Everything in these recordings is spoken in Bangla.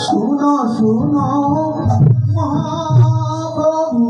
सुनो सुनो महाप्रभु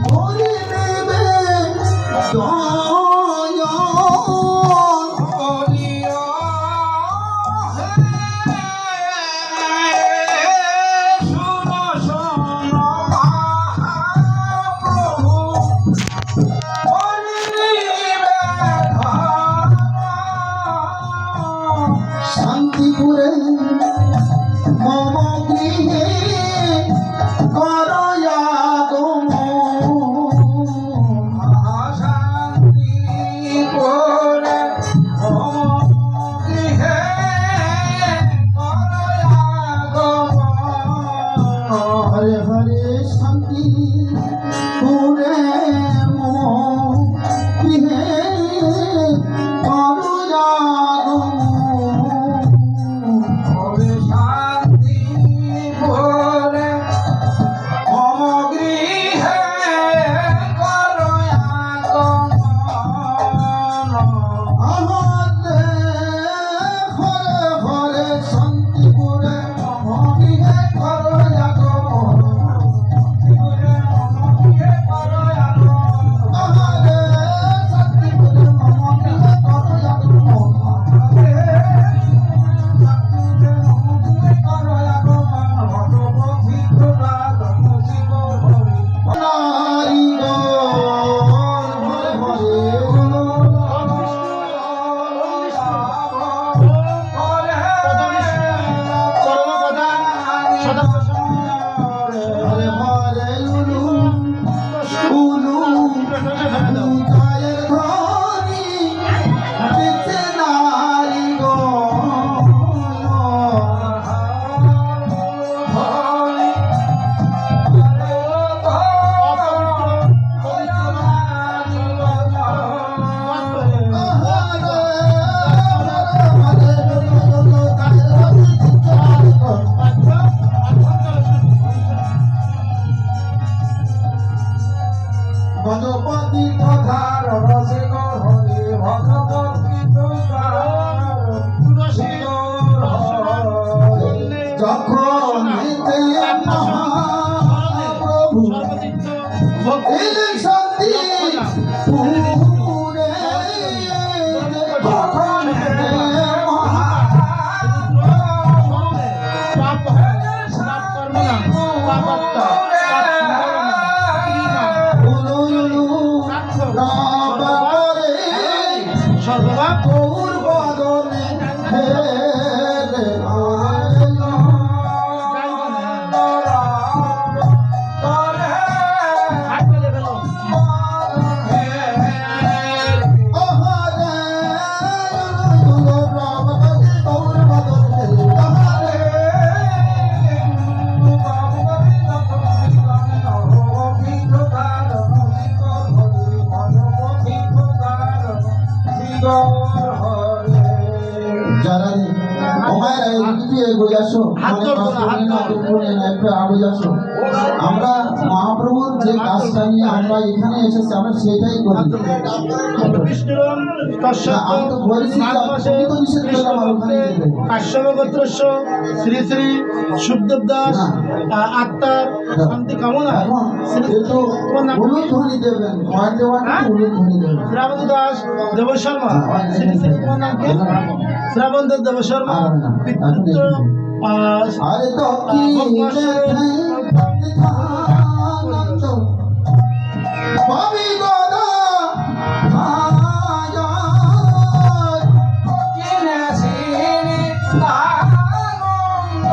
हरि देवे दया हरिया सुनो सुनो महाप्रभु हरि देवे शांतिपुरे मम गृहे शांतिपुरे मम गृहे हरे हरे शांतिपुरे मम गृहे ভগবতী তথার রসিক হরি ভগবতী যখন মহাপ্রভু এলেন শান্তি পুরে তখন সর্বদা গৌর বদনে যারা ওমায় এদিকে এগিয়ে আসো একটু আগে আসো আমরা মহাপ্রভুর যে কাজটা নিয়ে আমরা এখানে এসেছি আমরা সেটাই করি আমি তো বলছি তো নিষেধ করলাম আর ওখানে যেতে কাশ্যপগোত্রস্য শ্রী শ্রী সুখদেব দাস আত্মার শান্তি কামনা এখন একটু উলুধ্বনি দেবেন ওয়ান উলুধ্বনি দেবেন শ্রাবন্ত দাস দেবশর্মা শ্রী শ্রী তোমার নাম কি শ্রাবন্ত দেবশর্মা পিতৃত্ব আরে তো কি পাবি গদা ভায়া কিনে সিনি আনন্দ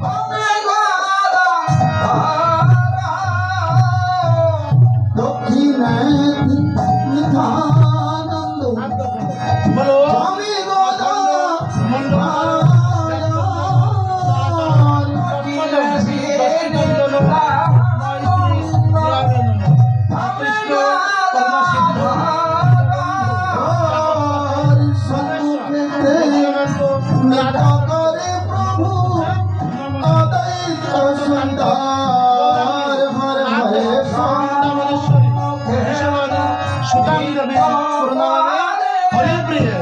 পাবি গদা ভায়া দক্ষিণে নিধানন্দ বলো পাবি গদা সুতাং দেবী হরিপ্রিয়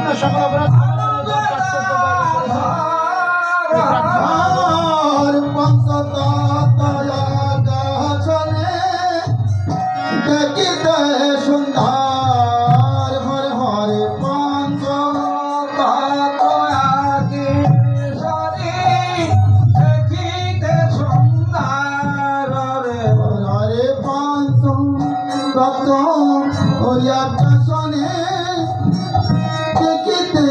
আপনার সকল অপরাধ ক্ষমা করে দিন, কর্তব্য পালন করেছেন। আর পঞ্চতত্ত্বয়াগাছনে দেখিতে সুন্দর হরে হরে হরে পঞ্চতত্ত্বয়াগাছনে দেখিতে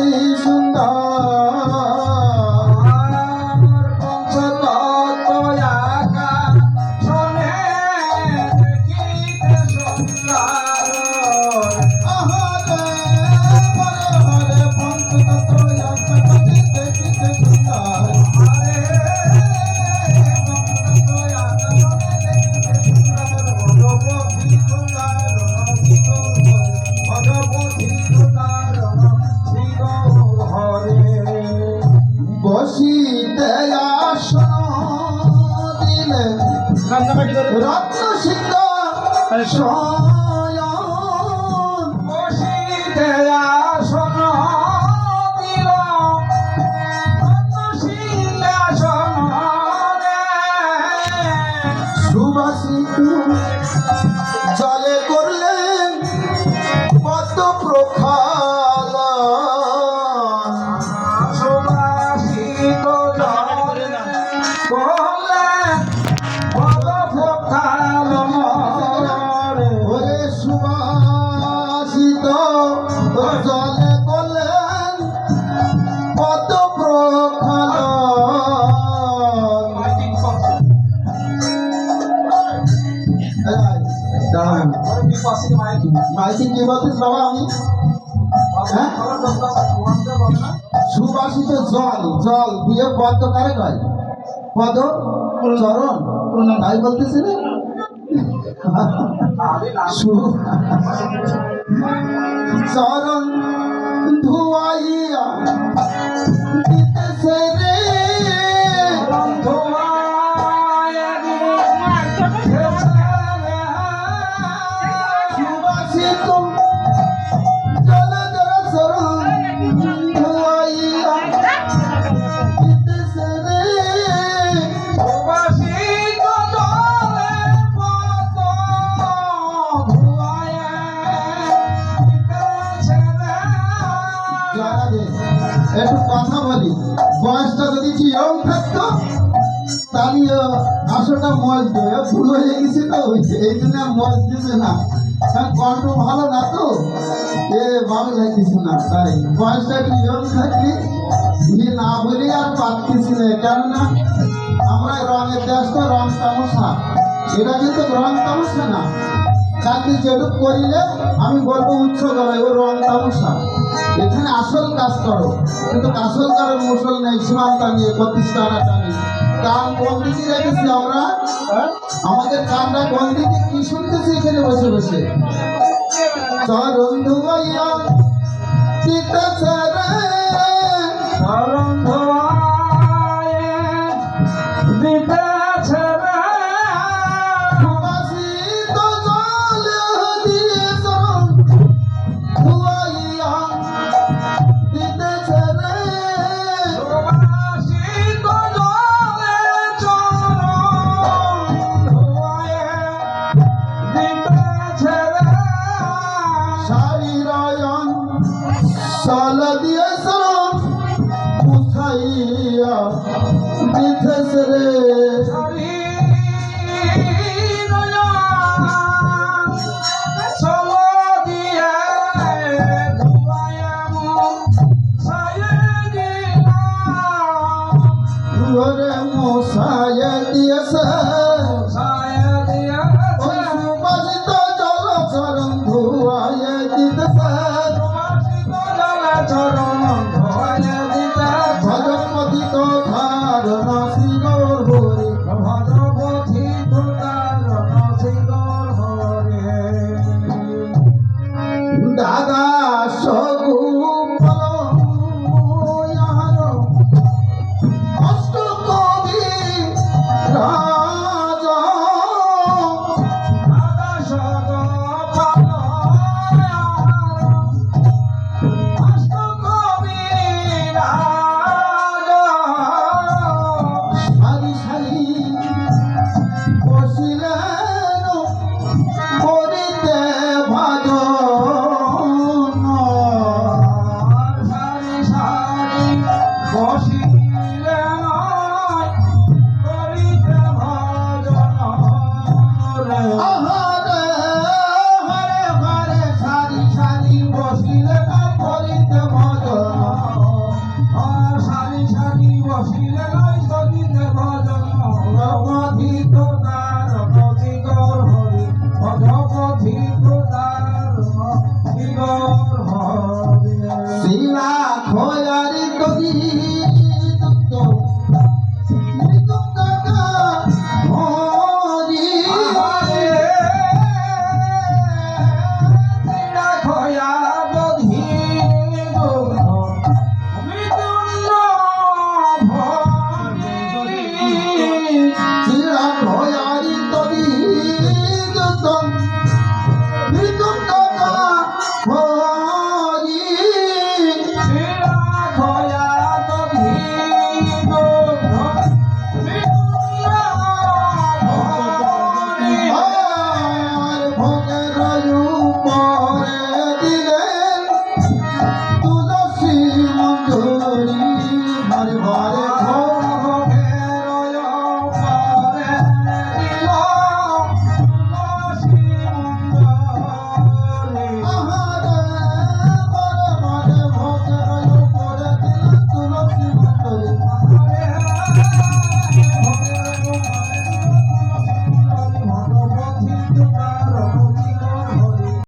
বসিতে আসন দিলে কান্নাকাটি করে রত্ন সিংহ শয়ন বসিতে আসন দিল সিংহাসনে সুবাসিত জলে করলেন পদ্ম প্রখাল সুবাসিত করে না। করলেন ওরে সুবাসিত জলে করলেন পদ্ম প্রখাল মাইকে কি বলছিস বাবা আমি হ্যাঁ সুবাসিত জল জল দিয়ে পদ্ম কারে কয় পদ চরণ তাই বলতেছি রে চরণ ধুয়াইয়া দিতেছে রে সুবাসিত জলধর চরণ ধুয়াইয়া দিতেছে রে জানাবে একটু কথা বলি বয়সটা যদি চিরম থাকতো তাহলে আসলটা মজ দেবে ভুল হয়ে গেছে তো এই জন্য মজ দিছে না কারণ কণ্ঠ ভালো না তো এ ভালো লাগতেছে না তাই বয়সটা একটু ইয়ং থাকলে ইয়ে না বলে আর পারতেছি না কেননা আমরা রঙের দেশটা রং তামসা এটা কিন্তু রং তামসা না চাকরি যেটুক করিলে আমি বলবো উচ্চ গলায় ও রং তামসা এখানে আসল কাজ করো কিন্তু আসল কারোর মুসল নেই সীমান্তা নিয়ে প্রতিষ্ঠানটা নিয়ে কান কোন দিকে রেখেছি আমরা আমাদের কানটা কোন দিকে কি শুনতেছি এখানে বসে বসে চরণ ধুয়াইয়া দিতেছে রে সুবাসিত জল দিয়ে চরণ ধুয়াইয়া দিতেছে রে শারীরয়ন চল দিয়ে চরণ মুছাইয়া দিতেছে রে ওরে মশায় দিয়েছে ওই সুবাসিত জল চরণ ধুয়াইয়া দিতেছে ভগবতী তো ধারণ শ্রীগৌর হরি দাদা সগুপল অষ্ট কবি রাজা অষ্ট খয়ারি কবি